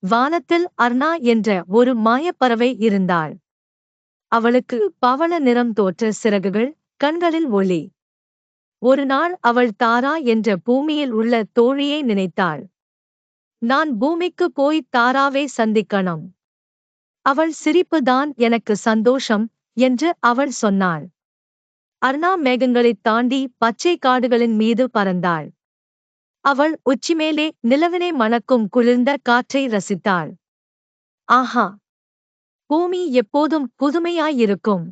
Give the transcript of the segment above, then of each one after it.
வானத்தில் அர்னா என்ற ஒரு மாயப்பறவை இருந்தாள். அவளுக்கு பவள நிறம் தோற்ற சிறகுகள், கண்களில் ஒளி. ஒரு நாள் அவள் தாரா என்ற பூமியில் உள்ள தோழியை நினைத்தாள். நான் பூமிக்கு போய் தாராவை சந்திக்கணும். அவள் சிரிப்பு தான் எனக்கு சந்தோஷம் என்று அவள் சொன்னாள். அர்னா மேகங்களைத் தாண்டி பச்சை காடுகளின் மீது பறந்தாள். அவள் உச்சிமேலே நிலவினை மணக்கும் குளிர்ந்த காற்றை ரசித்தாள். ஆஹா! பூமி எப்போதும் புதுமையாயிருக்கும்.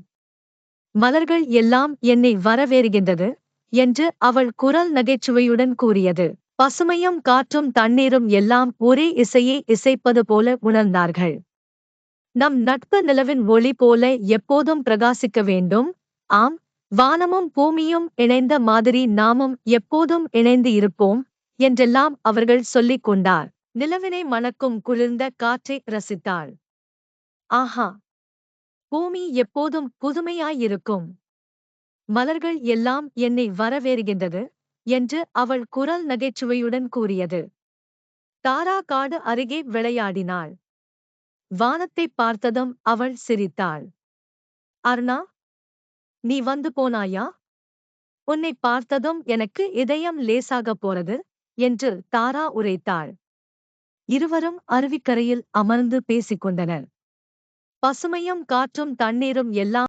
மலர்கள் எல்லாம் என்னை வரவேறுகின்றது என்று அவள் குரல் நகைச்சுவையுடன் கூறியது. பசுமையும் காற்றும் தண்ணீரும் எல்லாம் ஒரே இசையை இசைப்பது போல உணர்ந்தார்கள். நம் நட்பு நிலவின் ஒளி போல எப்போதும் பிரகாசிக்க வேண்டும். ஆம், வானமும் பூமியும் இணைந்த மாதிரி நாமும் எப்போதும் இணைந்து இருப்போம் என்றெல்லாம் அவர்கள் சொல்லிக் கொண்டார். நிலவினை மணக்கும் குளிர்ந்த காற்றை ரசித்தாள். ஆஹா! பூமி எப்போதும் புதுமையாயிருக்கும். மலர்கள் எல்லாம் என்னை வரவேறுகின்றது என்று அவள் குரல் நகைச்சுவையுடன் கூறியது. தாரா காடு அருகே விளையாடினாள். வானத்தைப் பார்த்ததும் அவள் சிரித்தாள். அர்னா, நீ வந்து போனாயா? உன்னைப் பார்த்ததும் எனக்கு இதயம் லேசாகப் போறது என்று தாரா உரைத்தாள். இருவரும் அருவிக்கரையில் அமர்ந்து பேசிக் கொண்டனர். பசுமையும் காற்றும் தண்ணீரும் எல்லாம்